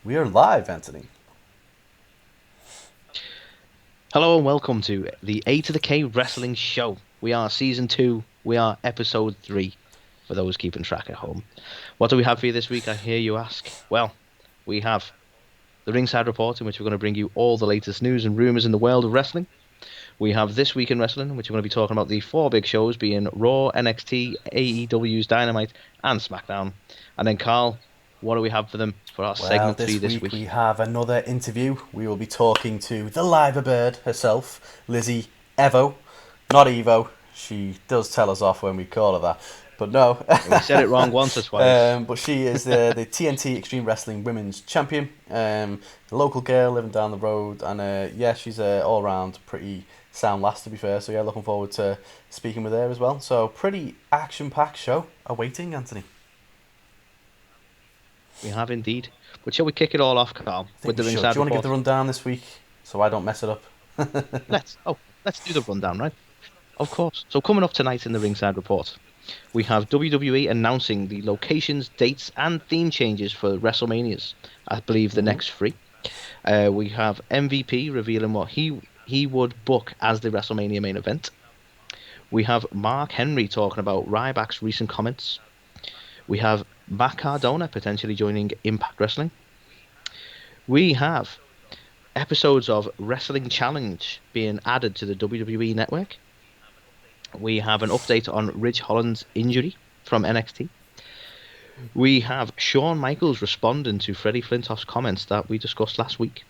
We are live, Anthony. Hello and welcome to the A2theK Wrestling Show. We are season 2. We are episode 3. For those keeping track at home, what do we have for you this week? I hear you ask. Well, we have the Ringside Report, in which we're going to bring you all the latest news and rumors in the world of wrestling. We have This Week in Wrestling, in which we're going to be talking about the 4 big shows being Raw, NXT, AEW's Dynamite, and SmackDown. And then Karl, what do we have for them for our Well, segment 3 this this week week? we have another interview. We will be talking to the Liver Bird herself, Lizzie Evo, not Evo. She does tell us off when we call her that, but no. We said it wrong once or twice. But she is the TNT Extreme Wrestling Women's Champion, a local girl living down the road, and yeah, she's all round pretty sound lass, to be fair. So yeah, looking forward to speaking with her as well. So pretty action-packed show awaiting, Anthony. We have indeed. But shall we kick it all off, Karl, I think with we the should. Do Ringside you want to give the Report? rundown this week so I don't mess it up? Let's do the rundown, right? Of course. So coming up tonight in the Ringside Report, we have WWE announcing the locations, dates, and theme changes for WrestleManias. I believe the Mhm. next 3. We have MVP revealing what he would book as the WrestleMania main event. We have Mark Henry talking about Ryback's recent comments. We have Matt Cardona potentially joining Impact Wrestling. We have episodes of Wrestling Challenge being added to the WWE network. We have an update on Ridge Holland's injury from NXT. We have Shawn Michaels responding to Freddie Flintoff's comments that we discussed last week.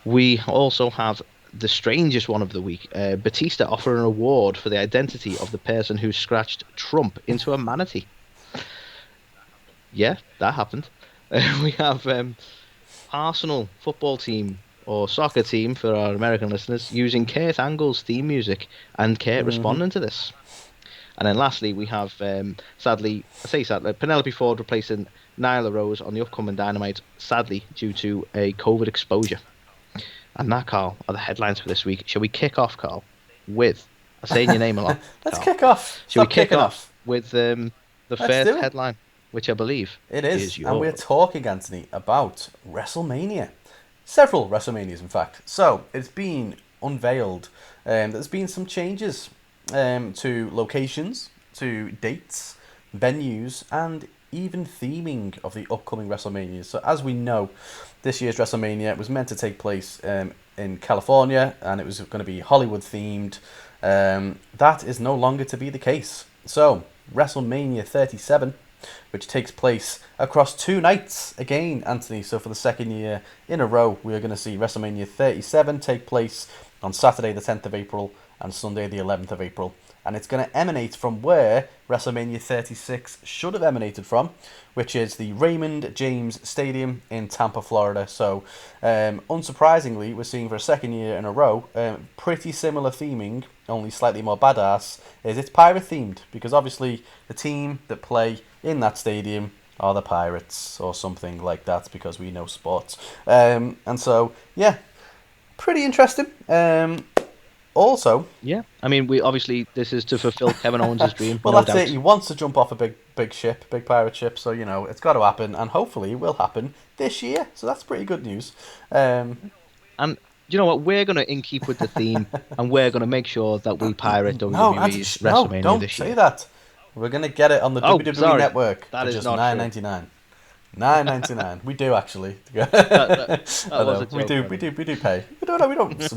We also have the strangest one of the week, Batista offering an award for the identity of the person who scratched Trump into a manatee. Yeah, that happened. We have Arsenal football team or soccer team for our American listeners using Kurt Angle's theme music and Kurt Mhm. responding to this. And then lastly, we have sadly, I say sadly, Penelope Ford replacing Nyla Rose on the upcoming Dynamite, sadly due to a COVID exposure. And that, Karl, are the headlines for this week. Shall we kick off, Karl, with I'm saying your name a lot, Let's Karl. kick off. Shall we Stop kick kicking off off. with the Let's first do it. headline, which I believe It is is, and we're yours. talking, Anthony, about WrestleMania. Several WrestleManias, in fact. So it's been unveiled. There's been some changes to locations, to dates, venues, and even theming of the upcoming WrestleManias. So as we know, this year's WrestleMania was meant to take place in California, and it was going to be Hollywood themed. That is no longer to be the case. So WrestleMania 37, which takes place across 2 nights again, Anthony. So for the second year in a row, we are going to see WrestleMania 37 take place on Saturday the 10th of April and Sunday the 11th of April. And it's going to emanate from where WrestleMania 36 should have emanated from, which is the Raymond James Stadium in Tampa, Florida. So, unsurprisingly, we're seeing for a second year in a row pretty similar theming, only slightly more badass. Is it's pirate themed because obviously the team that play in that stadium are the Pirates or something like that because we know sports. And so, yeah, pretty interesting. Also, Yeah, I mean, we obviously this is to fulfill Kevin Owens' dream, well, no that's it. doubt. He wants to jump off a big ship, big pirate ship. So it's got to happen, and hopefully, it will happen this year. So that's pretty good news. Um, And you know what? We're going to in keep with the theme, and we're going to make sure that we pirate no, Anthony, WWE's no, WrestleMania don't this say year. that. We're gonna get it on the Oh, WWE sorry, Network that for is just not true. $9.99. $9.99. We do actually. That I was a know we joke, do. We wasn't do. We do pay. We don't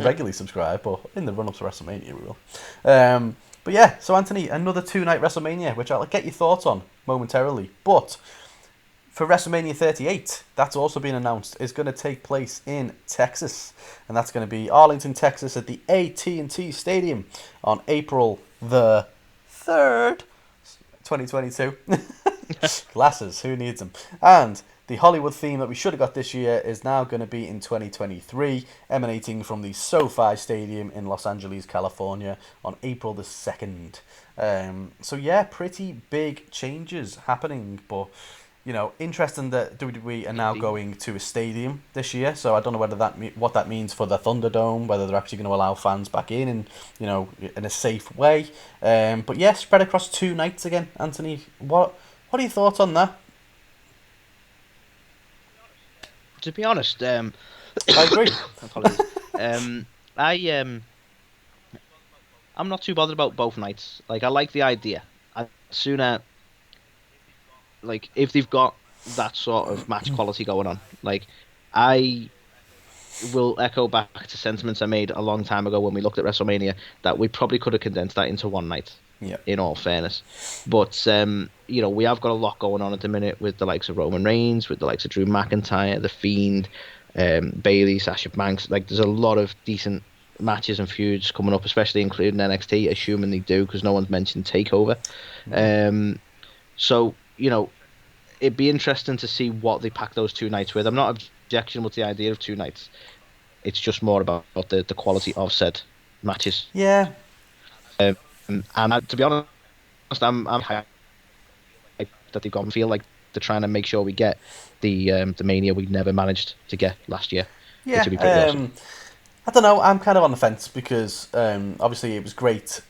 regularly subscribe, but in the run up to WrestleMania, we will. But yeah, so Anthony, another 2 night WrestleMania, which I'll get your thoughts on momentarily. But for WrestleMania 38, that's also been announced, is going to take place in Texas, and that's going to be Arlington, Texas, at the AT&T Stadium on April the 3rd, 2022. it? Glasses, who needs them? And the Hollywood theme that we should have got this year is now going to be in 2023, emanating from the SoFi Stadium in Los Angeles, California, on April the 2nd. So yeah, pretty big changes happening, but interesting that WWE are now Indeed. going to a stadium this year. So I don't know whether what that means for the Thunderdome, whether they're actually going to allow fans back in in a safe way. But yeah, spread across 2 nights again, Anthony. What are your thoughts on that? To be honest, I agree. apologies. I I'm not too bothered about both nights. Like I like the idea. I sooner like if they've got that sort of match quality going on. Like I will echo back to sentiments I made a long time ago when we looked at WrestleMania that we probably could have condensed that into one night. Yeah. In all fairness, but we have got a lot going on at the minute with the likes of Roman Reigns, with the likes of Drew McIntyre, The Fiend, Bayley, Sasha Banks. Like, there's a lot of decent matches and feuds coming up, especially including NXT, assuming they do, because no one's mentioned Takeover. So it'd be interesting to see what they pack those two nights with. I'm not objectionable to the idea of two nights. It's just more about the quality of said matches. Yeah. To be honest, I'm hyped that they've got and feel like they're trying to make sure we get the Mania we never managed to get last year. Yeah. Which would be pretty awesome. I don't know. I'm kind of on the fence because obviously it was great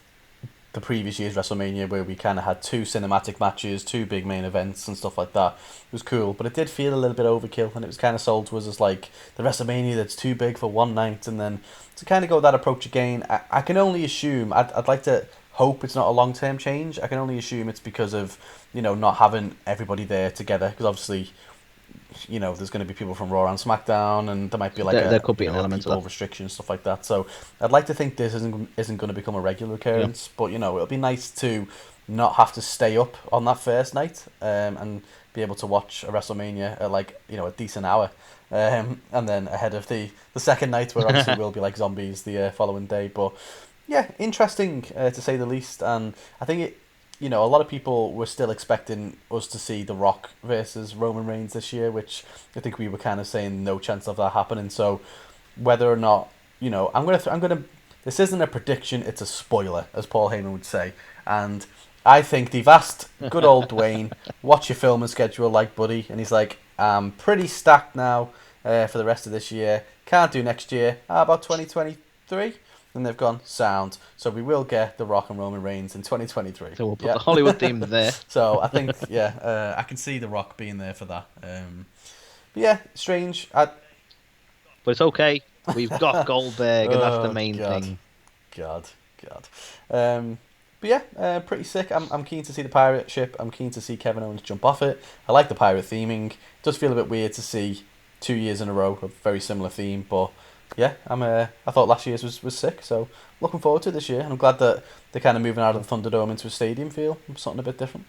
the previous year's WrestleMania where we kind of had two cinematic matches, two big main events and stuff like that. It was cool, but it did feel a little bit overkill, and it was kind of sold to us as like the WrestleMania that's too big for one night. And then to kind of go that approach again, I can only assume, I'd like to hope it's not a long-term change. I can only assume it's because of, not having everybody there together, because obviously, there's going to be people from Raw and SmackDown, and there might be like there could be an a element people of that. restriction, stuff like that. So I'd like to think this isn't going to become a regular occurrence, but it'll be nice to not have to stay up on that first night, and be able to watch a WrestleMania at like a decent hour, and then ahead of the second night where obviously we'll be like zombies the following day. But yeah, interesting to say the least, and I think it. A lot of people were still expecting us to see The Rock versus Roman Reigns this year, which I think we were kind of saying no chance of that happening. So whether or not, I'm gonna. This isn't a prediction; it's a spoiler, as Paul Heyman would say. And I think they've asked good old Dwayne, "What's your filming schedule like, buddy?" And he's like, "I'm pretty stacked now for the rest of this year. Can't do next year. How about 2023?" And they've gone sound. So we will get The Rock and Roman Reigns in 2023. So we'll put the Hollywood theme there. So I think, I can see The Rock being there for that. But yeah, strange. But it's okay. We've got Goldberg, and that's the main thing. God. But yeah, pretty sick. I'm keen to see the pirate ship. I'm keen to see Kevin Owens jump off it. I like the pirate theming. It does feel a bit weird to see 2 years in a row of very similar theme, but yeah, I thought last year's was sick, so looking forward to this year, and I'm glad that they're kind of moving out of the Thunderdome into a stadium feel, something a bit different.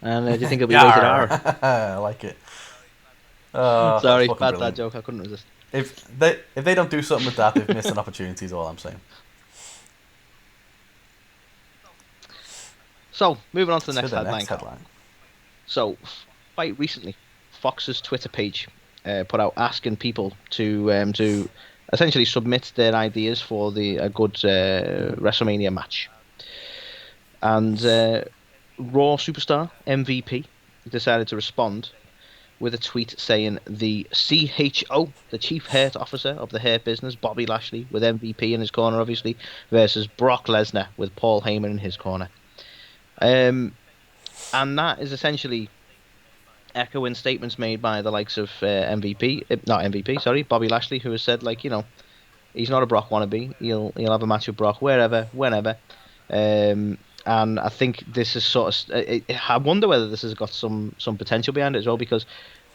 And do you think it'll be rated R? I like it. Sorry, bad brilliant. that joke. I couldn't resist. If they don't do something with that, they've missed an opportunity. Is all I'm saying. So moving on to the next headline. Headline. So, quite recently, Fox's Twitter page put out asking people to essentially submit their ideas for a good WrestleMania match. And Raw superstar MVP decided to respond with a tweet saying the CHO, the Chief Hurt Officer of the Hurt Business, Bobby Lashley, with MVP in his corner, obviously, versus Brock Lesnar with Paul Heyman in his corner. And that is essentially echoing statements made by the likes of Bobby Lashley, who has said, like, he's not a Brock wannabe. He'll have a match with Brock wherever, whenever. And I think this is sort of. I wonder whether this has got some potential behind it as well, because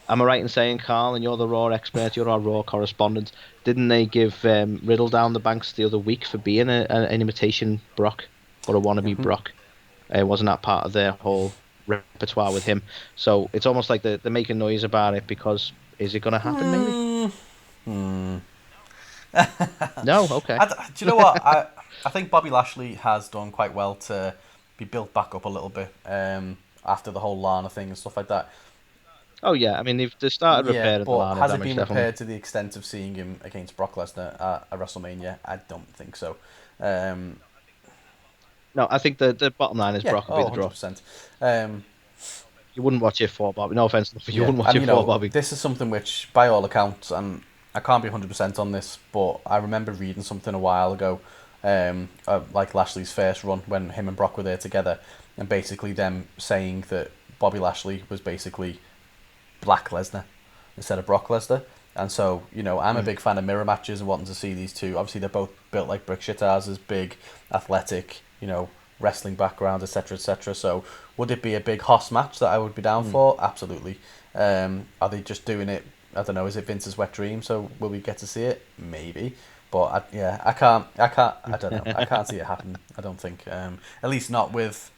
am I right in saying, Karl, and you're the Raw expert, you're our Raw correspondent, didn't they give Riddle down the banks the other week for being an imitation Brock or a wannabe Brock? Wasn't that part of their whole repertoire with him? So it's almost like they're making noise about it, because is it going to happen, maybe? No? Okay. Do you know what? I think Bobby Lashley has done quite well to be built back up a little bit after the whole Lana thing and stuff like that. Oh, yeah. I mean, they've started repairing the Lana has damage, it been definitely. repaired to the extent of seeing him against Brock Lesnar at WrestleMania? I don't think so. No, I think the bottom line is Brock will be the draw. 100%. You wouldn't watch it for Bobby. No offense, but you wouldn't watch it for Bobby. This is something which, by all accounts, and I can't be 100% on this, but I remember reading something a while ago, like Lashley's first run when him and Brock were there together, and basically them saying that Bobby Lashley was basically Black Lesnar instead of Brock Lesnar. And so, I'm a big fan of mirror matches and wanting to see these two. Obviously, they're both built like brick shit houses, big, athletic, wrestling background, etc., etc. So, would it be a big hoss match that I would be down for? Absolutely. Are they just doing it? I don't know. Is it Vince's wet dream? So, will we get to see it? Maybe. But I can't. I don't know. I can't see it happen. I don't think. At least not with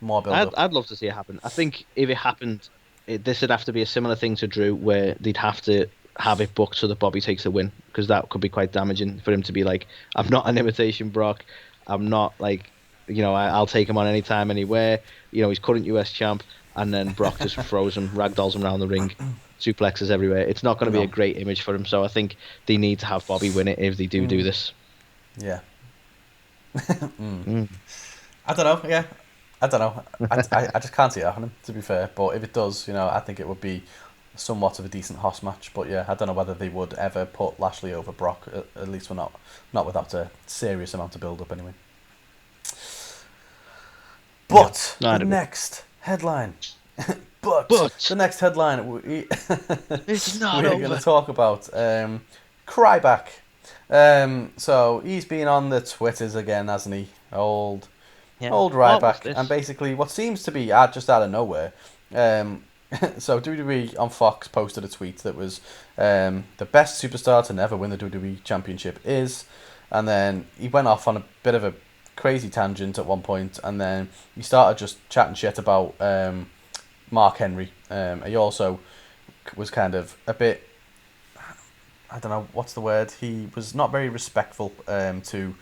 more build up. I'd love to see it happen. I think if it happened, this would have to be a similar thing to Drew, where they'd have to have it booked so that Bobby takes the win, because that could be quite damaging for him to be like, I'm not an imitation Brock. I'm not like, I'll take him on anytime, anywhere. He's current US champ, and then Brock just throws him, ragdolls him around the ring, suplexes everywhere. It's not going to be a great image for him, so I think they need to have Bobby win it if they do this. Yeah. I don't know, yeah. I don't know. I just can't see it happening, to be fair. But if it does, I think it would be somewhat of a decent hoss match. But yeah, I don't know whether they would ever put Lashley over Brock. At least we're not without a serious amount of build up anyway. But the next headline. but the next headline it's not we're going to talk about Ryback. So he's been on the Twitters again, hasn't he? Old Ryback, and basically what seems to be just out of nowhere. So WWE on Fox posted a tweet that was the best superstar to never win the WWE Championship is, and then he went off on a bit of a crazy tangent at one point, and then he started just chatting shit about Mark Henry. He also was kind of a bit, I don't know what's the word. He was not very respectful to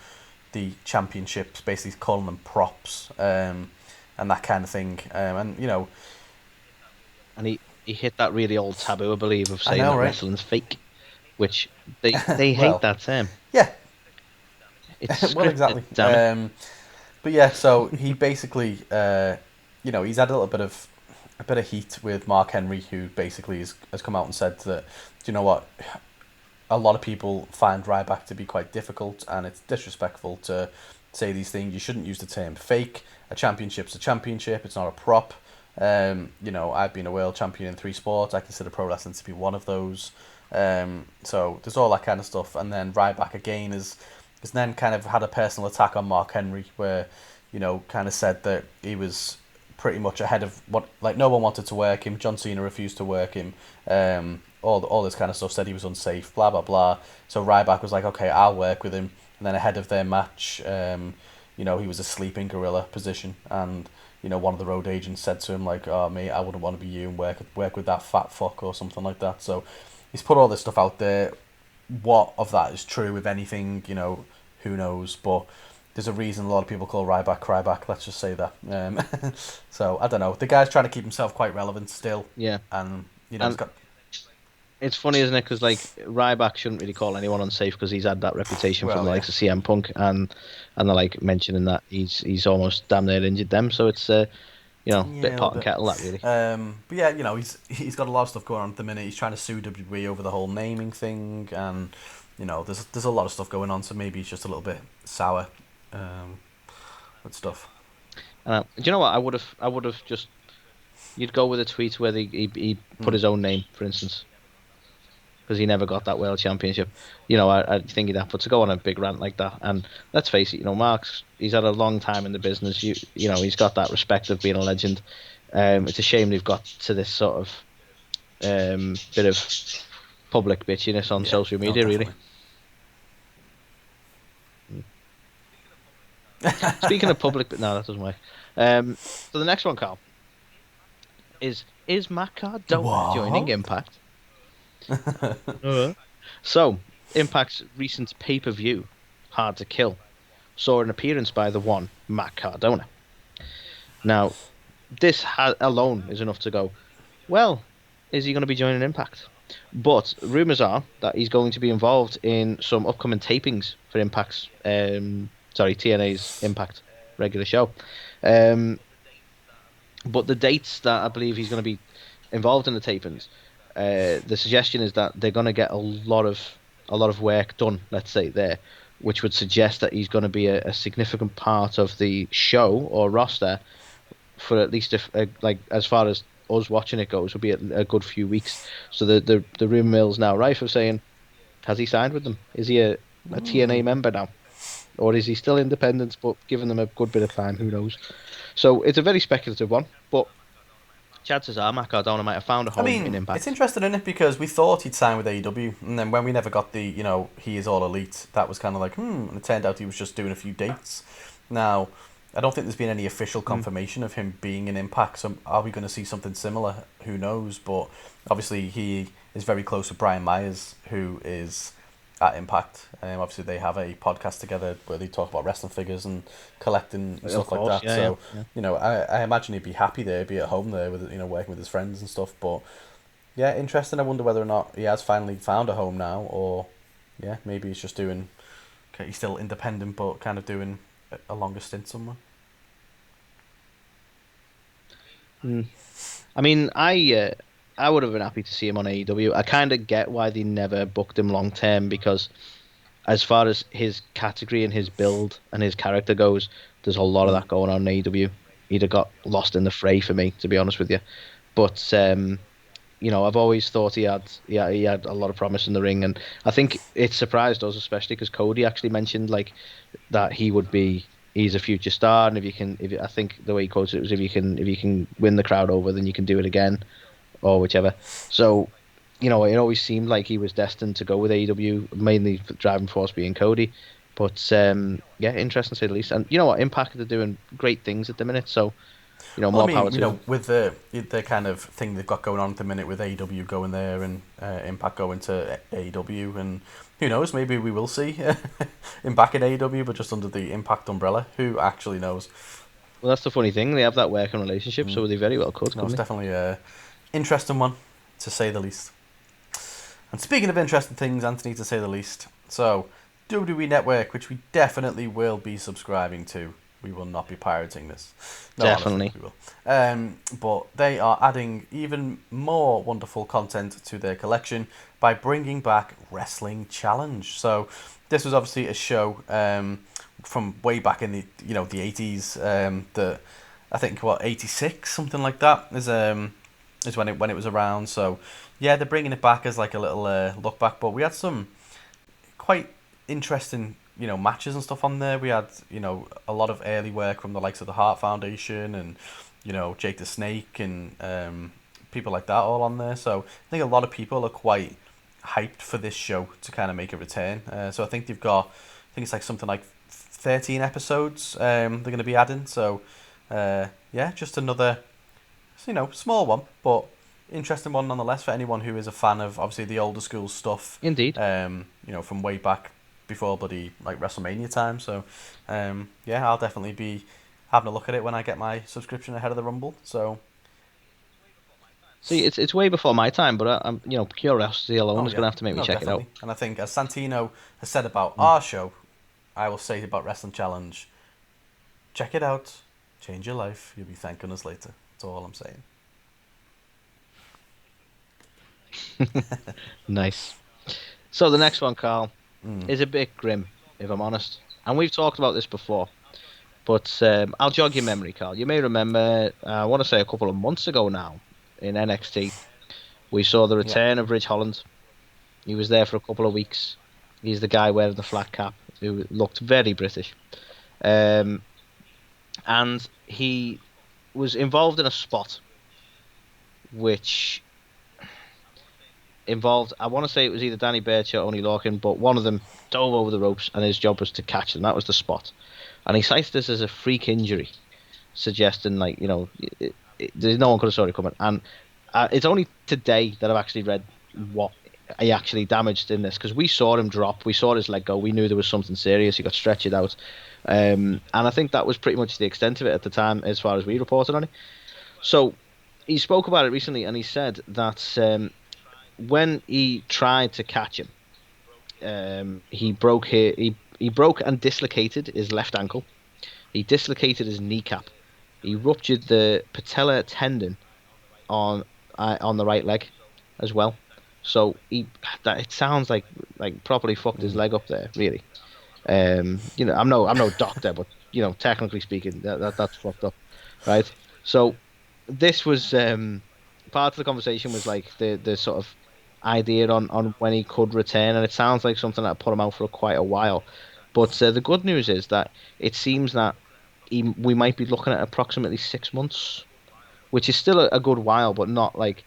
the championships, basically calling them props and that kind of thing. And he hit that really old taboo, I believe, of saying that wrestling's fake, which they hate that term. Yeah. It's well, exactly. But yeah, so he basically, he's had a little bit of heat with Mark Henry, who basically has come out and said that, do you know what? A lot of people find Ryback to be quite difficult, and it's disrespectful to say these things. You shouldn't use the term fake. A championship's a championship. It's not a prop. I've been a world champion in 3 sports. I consider pro wrestling to be one of those. So there's all that kind of stuff. And then Ryback again has then kind of had a personal attack on Mark Henry, where, kind of said that he was pretty much ahead of what, like, no one wanted to work him. John Cena refused to work him. All this kind of stuff, said he was unsafe, blah, blah, blah. So Ryback was like, okay, I'll work with him. And then ahead of their match, he was a sleeping gorilla position. And, one of the road agents said to him, like, oh, mate, I wouldn't want to be you and work with that fat fuck or something like that. So he's put all this stuff out there. What of that is true, if anything, who knows? But there's a reason a lot of people call Ryback, let's just say that. So, I don't know. The guy's trying to keep himself quite relevant still. Yeah. And, he's got... It's funny, isn't it? Because, like, Ryback shouldn't really call anyone unsafe, because he's had that reputation from the likes of CM Punk, and they're, like, mentioning that he's almost damn near injured them. So it's, bit pot and kettle, that, really. But yeah, he's got a lot of stuff going on at the minute. He's trying to sue WWE over the whole naming thing, and, there's a lot of stuff going on, so maybe he's just a little bit sour with stuff. Do you know what? I would have just... You'd go with a tweet where he put his own name, for instance, because he never got that world championship. I think he'd have to go on a big rant like that. And let's face it, he's had a long time in the business. He's got that respect of being a legend. It's a shame they've got to this sort of bit of public bitchiness on social media, really. Speaking of public, but no, that doesn't work. So the next one, Karl, is Matt Cardona joining Impact? So, Impact's recent pay-per-view, Hard to Kill, saw an appearance by the one Matt Cardona. Now, this alone is enough to go, well, is he going to be joining Impact? But rumours are that he's going to be involved in some upcoming tapings for Impact's, TNA's Impact regular show. But the dates that I believe he's going to be involved in the tapings, the suggestion is that they're going to get a lot of work done, let's say, there, which would suggest that he's going to be a significant part of the show or roster for at least as far as us watching it goes, will be a good few weeks. So the rumor mill's now rife of saying, has he signed with them? Is he a TNA member now? Or is he still independent, but giving them a good bit of time? Who knows? So it's a very speculative one, but chances are Matt Cardona might have found a I home in mean, it's Impact. interesting, isn't it? Because we thought he'd sign with AEW, and then when we never got the, he is all elite, that was kind of like, and it turned out he was just doing a few dates. Now, I don't think there's been any official confirmation of him being in Impact, so are we going to see something similar? Who knows? But obviously, he is very close with Brian Myers, who is at Impact. Obviously, they have a podcast together where they talk about wrestling figures and collecting and stuff like that. Yeah, So, yeah. I imagine he'd be happy there, be at home there with working with his friends and stuff. But yeah, interesting. I wonder whether or not he has finally found a home now, or yeah, maybe he's just doing. Okay, he's still independent, but kind of doing a longer stint somewhere. I mean, I would have been happy to see him on AEW. I kind of get why they never booked him long term because, as far as his category and his build and his character goes, there's a lot of that going on in AEW. He'd have got lost in the fray for me, to be honest with you. But I've always thought he had a lot of promise in the ring, and I think it surprised us, especially because Cody actually mentioned like that he's a future star, and I think the way he quoted it was if you can win the crowd over, then you can do it again, or whichever. So, it always seemed like he was destined to go with AEW, mainly for the driving force being Cody. But yeah, interesting to say the least. And you know what, Impact are doing great things at the minute, so Well, I more power mean, to them. with the kind of thing they've got going on at the minute with AEW going there and Impact going to AEW, and who knows, maybe we will see him back in AEW, but just under the Impact umbrella. Who actually knows? Well, that's the funny thing. They have that working relationship, so they very well could, No, it's couldn't they? definitely a interesting one, to say the least. And speaking of interesting things, Anthony, to say the least, so WWE Network, which we definitely will be subscribing to. We will not be pirating this. No, honestly, Definitely. we will. But they are adding even more wonderful content to their collection by bringing back Wrestling Challenge. So this was obviously a show from way back in the the 80s. That I think 86 something like that is when it was around. So yeah, they're bringing it back as like a little look back. But we had some quite interesting matches and stuff on there. We had a lot of early work from the likes of the Heart Foundation and Jake the Snake and people like that all on there. So I think a lot of people are quite hyped for this show to kind of make a return. So I think I think it's like something like 13 episodes they're going to be adding. So yeah, just another small one, but interesting one nonetheless for anyone who is a fan of obviously the older school stuff. Indeed. From way back before bloody like WrestleMania time. So yeah, I'll definitely be having a look at it when I get my subscription ahead of the Rumble. So See, it's way before my time, but I'm curiosity alone oh is yeah, gonna have to make me no, check it out. definitely. And I think as Santino has said about our show, I will say about Wrestling Challenge, check it out, change your life. You'll be thanking us later. That's all I'm saying. Nice. So the next one, Carl, is a bit grim, if I'm honest. And we've talked about this before, but I'll jog your memory, Carl. You may remember, I want to say a couple of months ago now, in NXT, we saw the Yeah. return of Ridge Holland. He was there for a couple of weeks. He's the guy wearing the flat cap who looked very British. And he was involved in a spot which involved, I want to say it was either Danny Burch or Oney Lorcan, but one of them dove over the ropes and his job was to catch them. That was the spot. And he cites this as a freak injury, suggesting, like, there's no one could have saw it coming. And it's only today that I've actually read what he actually damaged in this, because we saw him drop, we saw his leg go, we knew there was something serious, he got stretched out. And I think that was pretty much the extent of it at the time, as far as we reported on it. So he spoke about it recently, and he said that when he tried to catch him, he broke and dislocated his left ankle. He dislocated his kneecap. He ruptured the patella tendon on the right leg as well. So it sounds like properly fucked his leg up there, really. I'm no doctor, but technically speaking, that's fucked up, right? So this was part of the conversation was like the sort of idea on when he could return, and it sounds like something that put him out for quite a while. But the good news is that it seems that we might be looking at approximately 6 months, which is still a good while, but not like,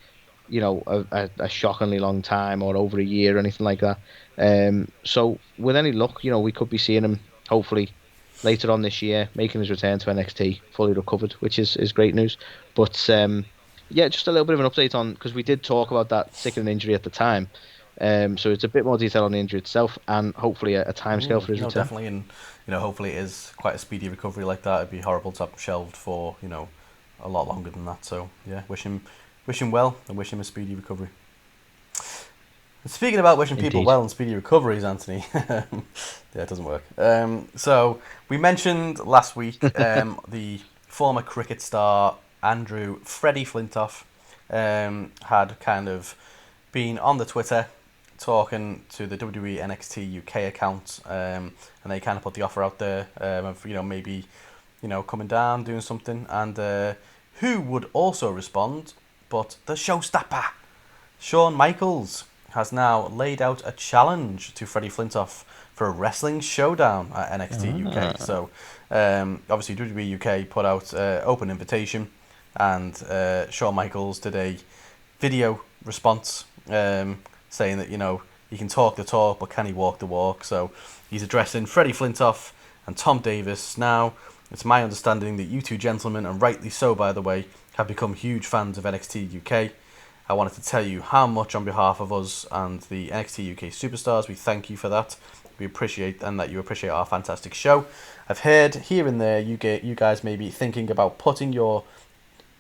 a shockingly long time or over a year or anything like that. So with any luck, we could be seeing him hopefully later on this year, making his return to NXT fully recovered, which is great news. But yeah, just a little bit of an update on, because we did talk about that sickening injury at the time. So it's a bit more detail on the injury itself, and hopefully a timescale for his No, return. definitely, and hopefully it is quite a speedy recovery like that. It'd be horrible to have him shelved for a lot longer than that. So yeah, wish him well and wish him a speedy recovery. And speaking about wishing people Indeed. well and speedy recoveries, Anthony, yeah, it doesn't work. So we mentioned last week the former cricket star Andrew Freddie Flintoff had kind of been on the Twitter talking to the WWE NXT UK account, and they kind of put the offer out there of maybe coming down, doing something, and who would also respond but the showstopper, Shawn Michaels, has now laid out a challenge to Freddie Flintoff for a wrestling showdown at NXT UK. So obviously WWE UK put out open invitation, and Shawn Michaels did a video response saying that he can talk the talk, but can he walk the walk? So he's addressing Freddie Flintoff and Tom Davis. Now, it's my understanding that you two gentlemen, and rightly so by the way, have become huge fans of NXT UK. I wanted to tell you how much on behalf of us and the NXT UK superstars, we thank you for that. We appreciate, and that you appreciate our fantastic show. I've heard here and there you guys may be thinking about putting your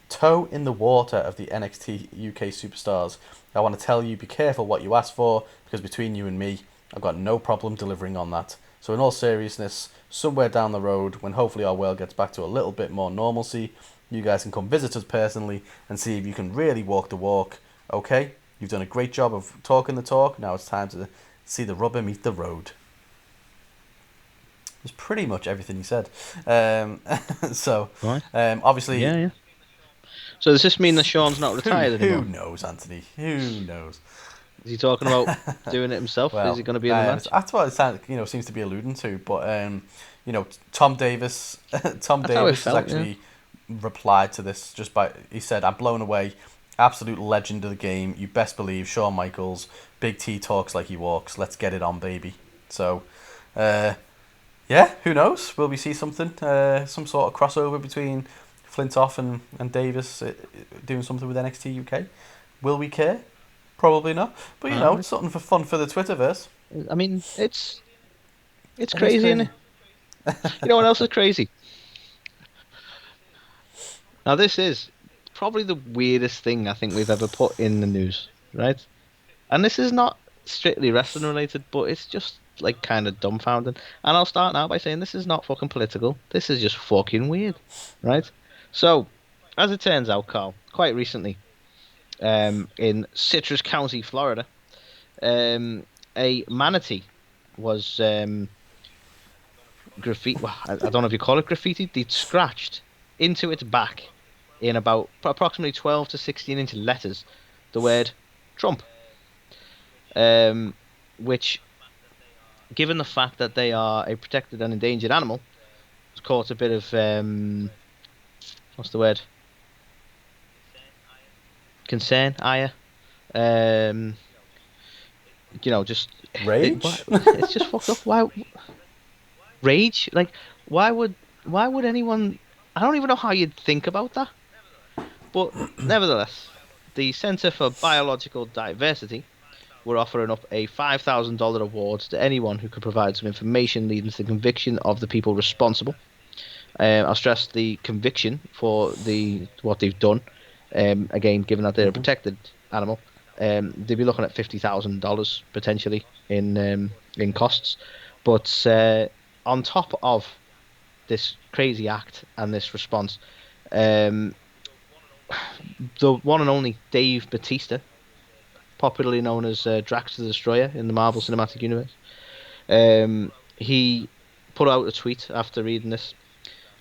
toe in the water of the NXT UK superstars. I want to tell you, be careful what you ask for, because between you and me, I've got no problem delivering on that. So in all seriousness, somewhere down the road, when hopefully our world gets back to a little bit more normalcy, you guys can come visit us personally and see if you can really walk the walk. Okay? You've done a great job of talking the talk. Now it's time to see the rubber meet the road. It's pretty much everything he said. So, Right. obviously... Yeah. So does this mean that Shawn's not retired anymore? Who knows, Anthony? Who knows? Is he talking about doing it himself? Well, Is he going to be in the match? that's what it seems to be alluding to. But Tom Davis, has actually replied to this he said, "I'm blown away, absolute legend of the game. You best believe Shawn Michaels, Big T talks like he walks. Let's get it on, baby." So, yeah, who knows? Will we see something, some sort of crossover between Flintoff and Davis doing something with NXT UK? Will we care? Probably not. But it's something for fun for the Twitterverse. I mean, it's crazy, isn't it? You know what else is crazy? Now this is probably the weirdest thing I think we've ever put in the news, right? And this is not strictly wrestling related, but it's just like kind of dumbfounding. And I'll start now by saying this is not fucking political. This is just fucking weird, right? So, as it turns out, Karl, quite recently, in Citrus County, Florida, a manatee was graffiti. Well, I don't know if you call it graffiti. They'd scratched into its back in about approximately 12 to 16-inch letters the word Trump, which, given the fact that they are a protected and endangered animal, has caused a bit of what's the word? Concern, ire. Just rage. It's just fucked up. Why rage? Like, why would anyone? I don't even know how you'd think about that. But nevertheless, the Centre for Biological Diversity were offering up a $5,000 award to anyone who could provide some information leading to the conviction of the people responsible. I'll stress the conviction for what they've done. Again, given that they're a protected animal, they'd be looking at $50,000 potentially in costs. But on top of this crazy act and this response, the one and only Dave Bautista, popularly known as Drax the Destroyer in the Marvel Cinematic Universe, he put out a tweet after reading this,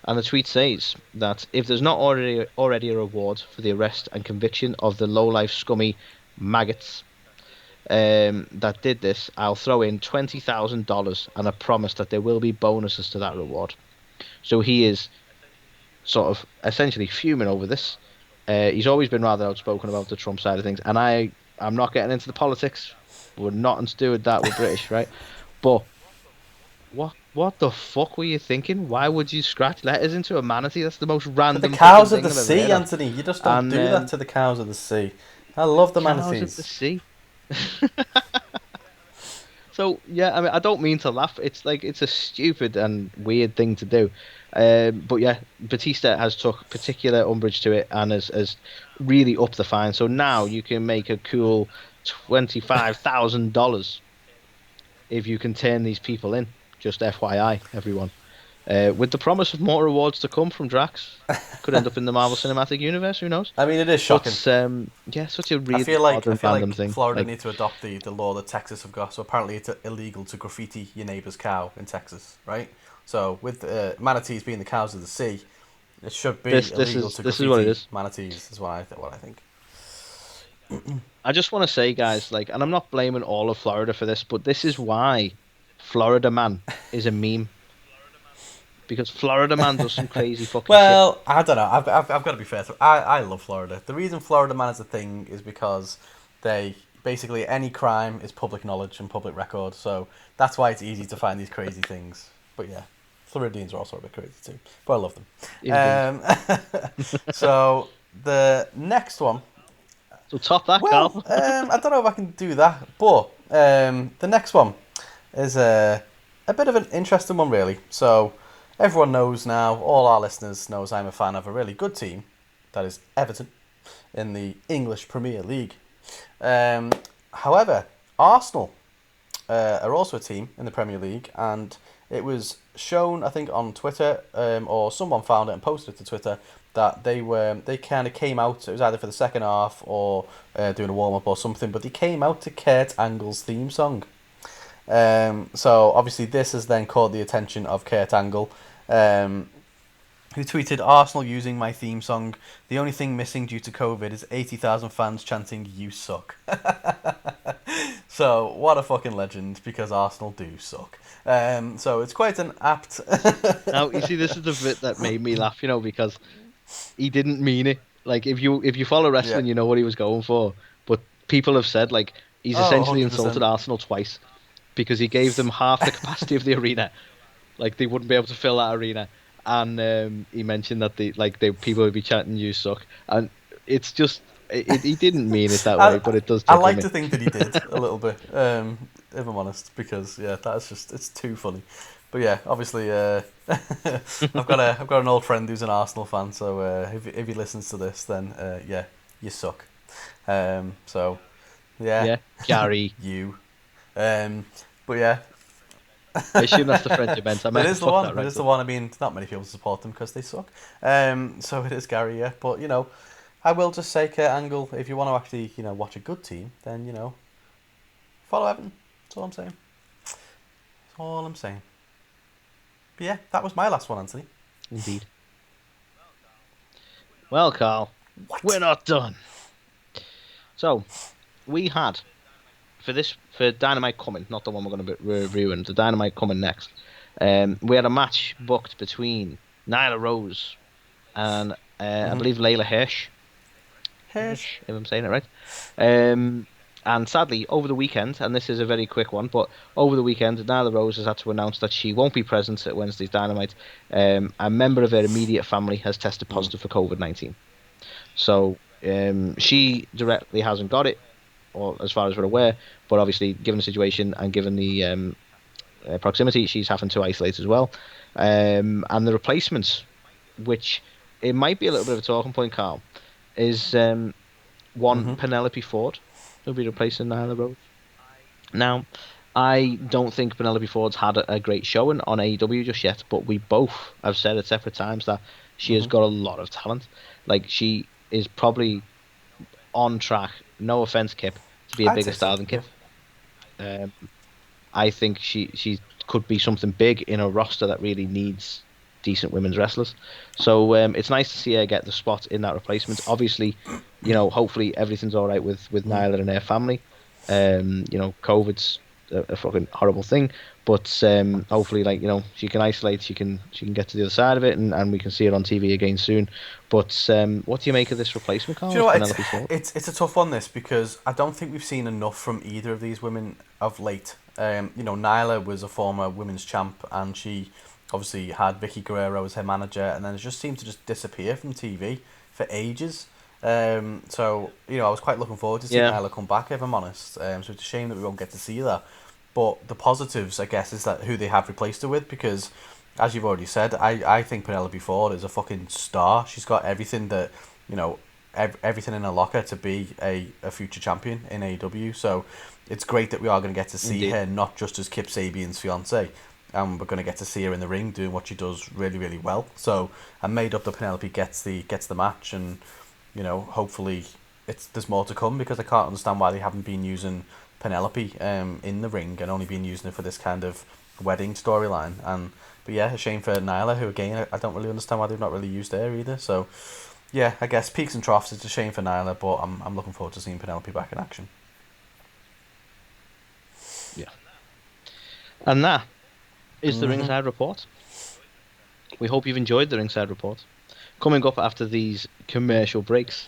And the tweet says that if there's not already a reward for the arrest and conviction of the low-life scummy maggots that did this, I'll throw in $20,000 and a promise that there will be bonuses to that reward. So he is sort of essentially fuming over this. He's always been rather outspoken about the Trump side of things, and I'm not getting into the politics. We're not in stew with that. We're British, right? But what the fuck were you thinking? Why would you scratch letters into a manatee? That's the most To the random cows fucking of the thing I've ever sea, heard of. Anthony. You just don't And do that to the cows of the sea. I love the cows of the manatees. sea. So yeah, I mean, I don't mean to laugh. It's like it's a stupid and weird thing to do, but yeah, Batista has took particular umbrage to it and has really upped the fine. So now you can make a cool $25,000 if you can turn these people in. Just FYI, everyone. With the promise of more rewards to come from Drax, could end up in the Marvel Cinematic Universe. Who knows? I mean, it is shocking. But yeah, such a I really feel odd like and random thing. Florida Like, need to adopt the law that Texas have got. So apparently it's illegal to graffiti your neighbour's cow in Texas, right? So with manatees being the cows of the sea, it should be illegal to this is what it graffiti is. manatees. Is what I think. I just want to say, guys, like, and I'm not blaming all of Florida for this, but this is why Florida Man is a meme. Because Florida Man does some crazy fucking shit. Well, I don't know. I've got to be fair. I love Florida. The reason Florida Man is a thing is because they basically any crime is public knowledge and public record. So that's why it's easy to find these crazy things. But yeah, Floridians are also a bit crazy too. But I love them. So the next one. So top that, Well, Karl. I don't know if I can do that, but the next one is a bit of an interesting one, really. So everyone knows now, all our listeners knows I'm a fan of a really good team, that is Everton, in the English Premier League. However, Arsenal are also a team in the Premier League, and it was shown, I think, on Twitter, or someone found it and posted it to Twitter, that they kind of came out. It was either for the second half or doing a warm up or something, but they came out to Kurt Angle's theme song. So obviously this has then caught the attention of Kurt Angle, who tweeted, "Arsenal using my theme song. The only thing missing due to COVID is 80,000 fans chanting 'You suck.'" So what a fucking legend, because Arsenal do suck. So it's quite an apt. Now you see, this is the bit that made me laugh, because he didn't mean it. Like, if you follow wrestling, Yeah. you know what he was going for. But people have said, like, he's Oh, essentially 100%. insulted Arsenal twice because he gave them half the capacity of the arena. Like, they wouldn't be able to fill that arena. And he mentioned that people would be chanting "You suck," and it's just he didn't mean it that way, but it does. I like me. to think that he did a little bit, if I'm honest, because yeah, it's too funny. But yeah, obviously, I've got an old friend who's an Arsenal fan, so if he listens to this, then yeah, you suck. So yeah, Gary, you. But yeah. I assume that's the friend you meant. It is the one. It is the one. I mean, not many people support them because they suck. So it is Gary, yeah. But I will just say, Kurt Angle, if you want to actually, watch a good team, then follow Everton. That's all I'm saying. That's all I'm saying. But yeah, that was my last one, Anthony. Indeed. Well, Karl, we're not done. So, we had for Dynamite coming, not the one we're going to be reviewing, the Dynamite coming next. We had a match booked between Nyla Rose and I believe Layla Hirsch, if I'm saying it right. And sadly, over the weekend, and this is a very quick one, but over the weekend, Nyla Rose has had to announce that she won't be present at Wednesday's Dynamite. A member of her immediate family has tested positive for COVID-19. So she directly hasn't got it, or as far as we're aware, but obviously, given the situation and given the proximity, she's having to isolate as well. And the replacements, which it might be a little bit of a talking point, Karl, is one Penelope Ford, who'll be replacing Nyla Rose. Now, I don't think Penelope Ford's had a great showing on AEW just yet, but we both have said at separate times that she has got a lot of talent. Like, she is probably on track, no offense, Kip, to be a bigger star than Kip. I think she could be something big in a roster that really needs decent women's wrestlers. So it's nice to see her get the spot in that replacement. Obviously, hopefully everything's all right with Nyla and her family. COVID's a fucking horrible thing, but hopefully, she can isolate, she can get to the other side of it, and we can see it on TV again soon. But what do you make of this replacement, Karl? Do you know what? Penelope Ford? It's a tough one, this, because I don't think we've seen enough from either of these women of late. Nyla was a former women's champ, and she obviously had Vicky Guerrero as her manager, and then it just seemed to just disappear from TV for ages. So I was quite looking forward to seeing Nyla come back, if I'm honest. So it's a shame that we won't get to see that. But the positives, I guess, is that who they have replaced her with, because, as you've already said, I think Penelope Ford is a fucking star. She's got everything that, everything in her locker to be a future champion in AEW. So it's great that we are going to get to see her, not just as Kip Sabian's fiance, and we're going to get to see her in the ring doing what she does really, really well. So I'm made up that Penelope gets the match, and hopefully there's more to come, because I can't understand why they haven't been using Penelope in the ring and only been using it for this kind of wedding storyline. But yeah, a shame for Nyla, who again I don't really understand why they've not really used her either. So yeah, I guess peaks and troughs. It's a shame for Nyla, but I'm looking forward to seeing Penelope back in action. Yeah, and that is the Ringside Report. We hope you've enjoyed the Ringside Report. Coming up after these commercial breaks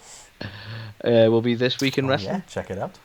will be This Week in Wrestling. Yeah, check it out.